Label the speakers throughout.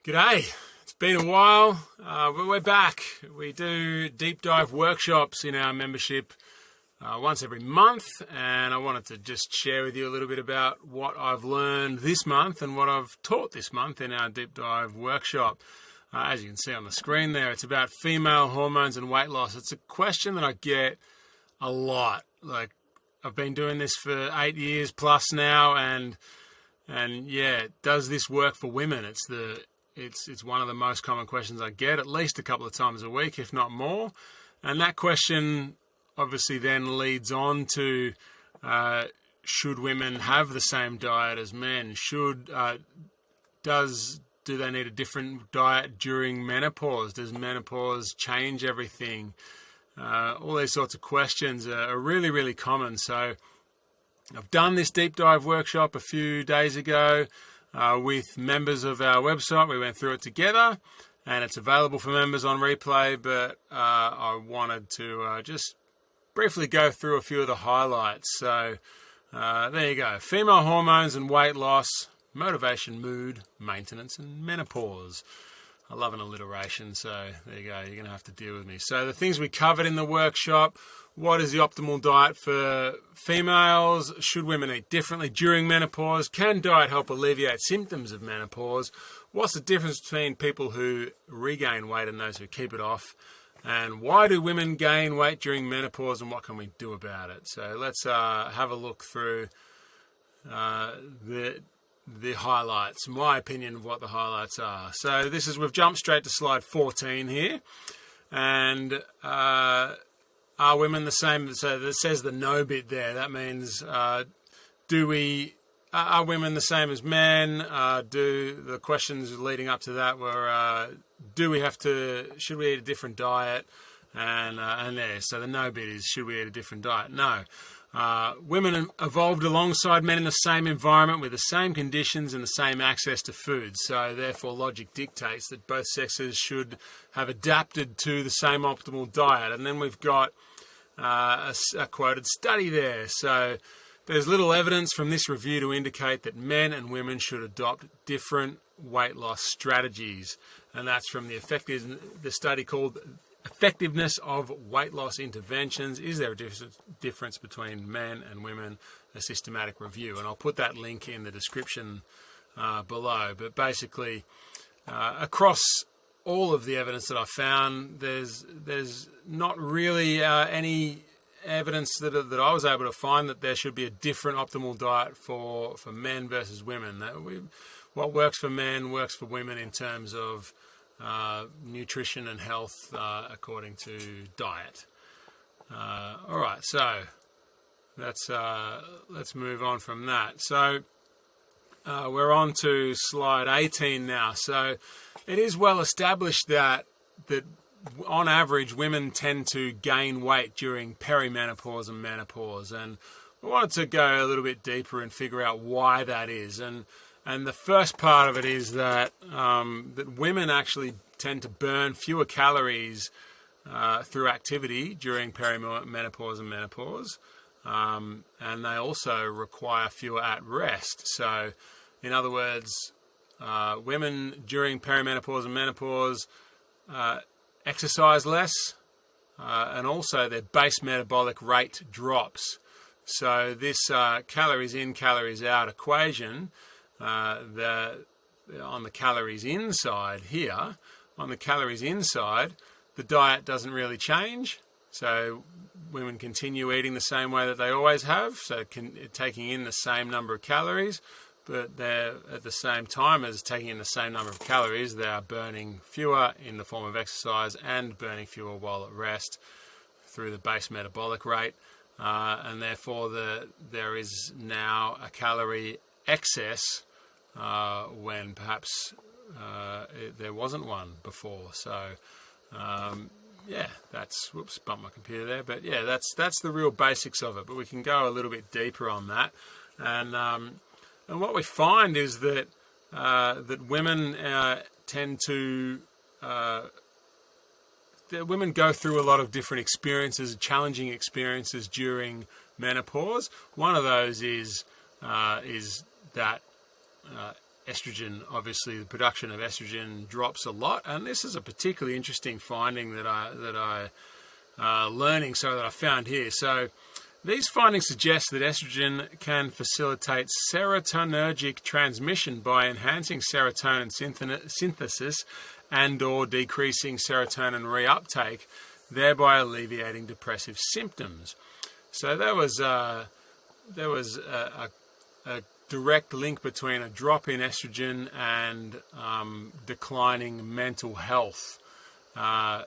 Speaker 1: G'day, it's been a while, but we're back. We do deep dive workshops in our membership once every month, and I wanted to just share with you a little bit about what I've learned this month and what I've taught this month in our deep dive workshop. As you can see on the screen there, it's about female hormones and weight loss. It's a question that I get a lot. Like, I've been doing this for 8 years plus now, and yeah, does this work for women? It's one of the most common questions I get, at least a couple of times a week, if not more. And that question obviously then leads on to should women have the same diet as men? Do they need a different diet during menopause? Does menopause change everything? All these sorts of questions are really, really common. So I've done this deep dive workshop a few days ago with members of our website. We went through it together, and it's available for members on replay, but I wanted to just briefly go through a few of the highlights. So there you go. Female hormones and weight loss, motivation, mood, maintenance, and menopause. I love an alliteration, so there you go. You're going to have to deal with me. So the things we covered in the workshop: what is the optimal diet for females? Should women eat differently during menopause? Can diet help alleviate symptoms of menopause? What's the difference between people who regain weight and those who keep it off? And why do women gain weight during menopause, and what can we do about it? So let's have a look through the highlights, my opinion of what the highlights are. So we've jumped straight to slide 14 here. And are women the same? So it says the no bit there. That means are women the same as men? The questions leading up to that were should we eat a different diet? And there. So the no bit is, should we eat a different diet? No. Women evolved alongside men in the same environment with the same conditions and the same access to food. So therefore logic dictates that both sexes should have adapted to the same optimal diet. And then we've got a quoted study there. So there's little evidence from this review to indicate that men and women should adopt different weight loss strategies. And that's from the study called Effectiveness of Weight Loss Interventions. Is there a difference between men and women? A systematic review. And I'll put that link in the description below. But basically, across all of the evidence that I found, there's not really any evidence that I was able to find that there should be a different optimal diet for men versus women. What works for men works for women in terms of nutrition and health according to diet. All right, so let's move on from that. So we're on to slide 18 now. So it is well established that on average women tend to gain weight during perimenopause and menopause, and I wanted to go a little bit deeper and figure out why that is. And the first part of it is that women actually tend to burn fewer calories through activity during perimenopause and menopause, and they also require fewer at rest. So, in other words, women during perimenopause and menopause exercise less, and also their base metabolic rate drops. So this calories in, calories out equation, on the calories inside here, on the calories inside, the diet doesn't really change. So women continue eating the same way that they always have, so taking in the same number of calories, but they're at the same time as taking in the same number of calories, they are burning fewer in the form of exercise and burning fewer while at rest through the base metabolic rate, and therefore there is now a calorie excess when perhaps there wasn't one before. So bumped my computer there, but yeah, that's the real basics of it. But we can go a little bit deeper on that, and what we find is that women tend to women go through a lot of different experiences, challenging experiences during menopause. One of those is that estrogen, obviously the production of estrogen drops a lot, and this is a particularly interesting finding that I found here. So these findings suggest that estrogen can facilitate serotonergic transmission by enhancing serotonin synthesis and/or decreasing serotonin reuptake, thereby alleviating depressive symptoms. So there was a direct link between a drop in estrogen and declining mental health. And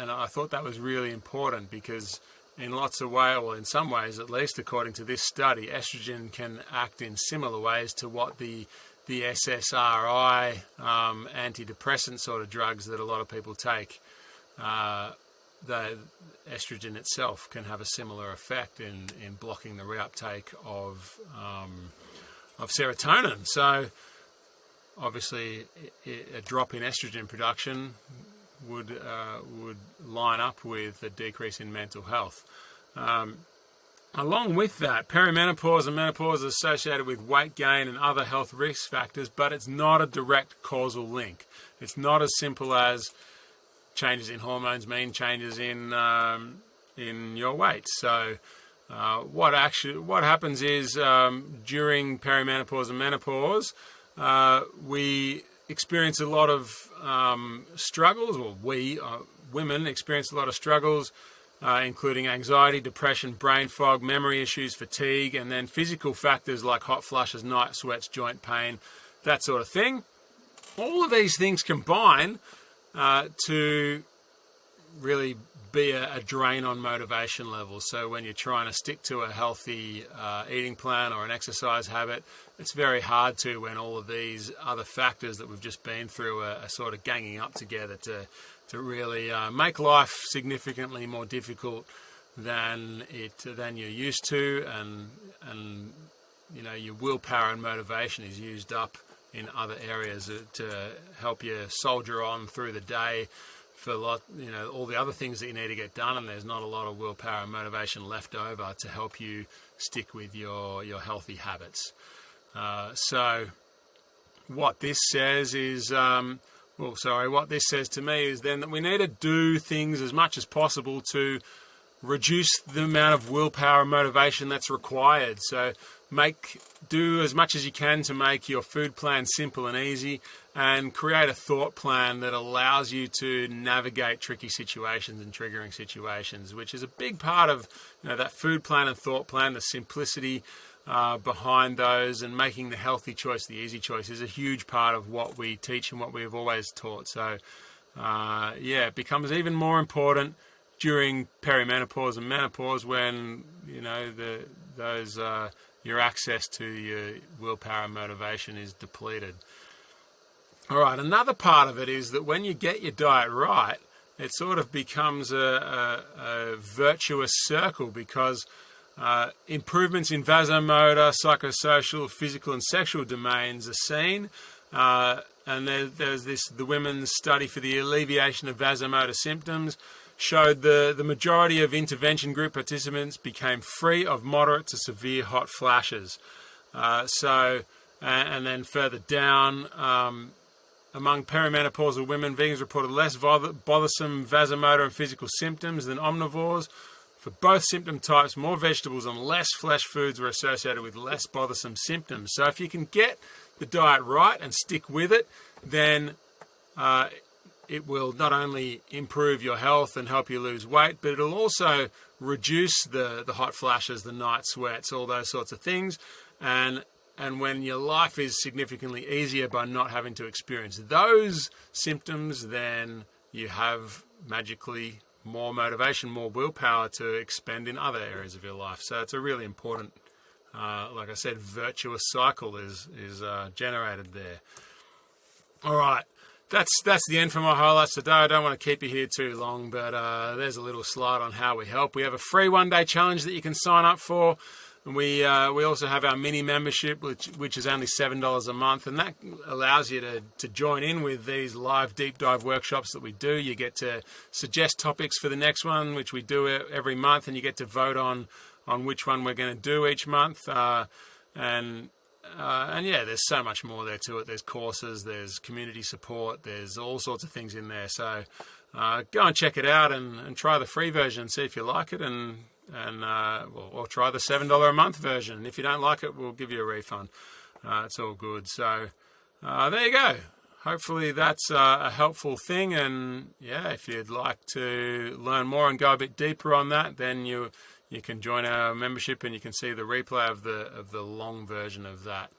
Speaker 1: I thought that was really important because in lots of ways, or in some ways at least, according to this study, estrogen can act in similar ways to what the SSRI antidepressant sort of drugs that a lot of people take. The estrogen itself can have a similar effect in blocking the reuptake of serotonin. So obviously a drop in estrogen production would line up with a decrease in mental health. Along with that, perimenopause and menopause is associated with weight gain and other health risk factors, but it's not a direct causal link. It's not as simple as changes in hormones mean changes in your weight. So what happens is during perimenopause and menopause, we experience a lot of struggles, or women experience a lot of struggles, including anxiety, depression, brain fog, memory issues, fatigue, and then physical factors like hot flushes, night sweats, joint pain, that sort of thing. All of these things combine to really be a drain on motivation levels. So when you're trying to stick to a healthy eating plan or an exercise habit, it's very hard to when all of these other factors that we've just been through are sort of ganging up together to really make life significantly more difficult than you're used to, and you know, your willpower and motivation is used up in other areas to help you soldier on through the day for all the other things that you need to get done, and there's not a lot of willpower and motivation left over to help you stick with your healthy habits. So what this says is, what this says to me is then that we need to do things as much as possible to reduce the amount of willpower and motivation that's required. So do as much as you can to make your food plan simple and easy, and create a thought plan that allows you to navigate tricky situations and triggering situations, which is a big part of that food plan and thought plan. The simplicity behind those and making the healthy choice the easy choice is a huge part of what we teach and what we have always taught. So it becomes even more important during perimenopause and menopause when your access to your willpower and motivation is depleted. All right, another part of it is that when you get your diet right, it sort of becomes a virtuous circle, because improvements in vasomotor, psychosocial, physical and sexual domains are seen. And there's the women's study for the alleviation of vasomotor symptoms showed the majority of intervention group participants became free of moderate to severe hot flashes. And then further down, among perimenopausal women, vegans reported less bothersome vasomotor and physical symptoms than omnivores. For both symptom types, more vegetables and less flesh foods were associated with less bothersome symptoms. So if you can get the diet right and stick with it, then it will not only improve your health and help you lose weight, but it'll also reduce the hot flashes, the night sweats, all those sorts of things. And when your life is significantly easier by not having to experience those symptoms, then you have magically more motivation, more willpower to expend in other areas of your life. So it's a really important, like I said, virtuous cycle is generated there. All right. That's the end for my highlights today. I don't want to keep you here too long, but there's a little slide on how we help. We have a free one-day challenge that you can sign up for. And we also have our mini membership, which is only $7 a month, and that allows you to join in with these live deep dive workshops that we do. You get to suggest topics for the next one, which we do every month, and you get to vote on which one we're going to do each month. And And yeah, there's so much more there to it. There's courses, there's community support, there's all sorts of things in there. So go and check it out and try the free version, see if you like it, or try the $7 a month version. If you don't like it, we'll give you a refund. It's all good. So there you go. Hopefully that's a helpful thing. And yeah, if you'd like to learn more and go a bit deeper on that, then you can join our membership and you can see the replay of the long version of that.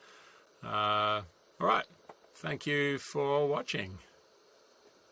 Speaker 1: All right. Thank you for watching.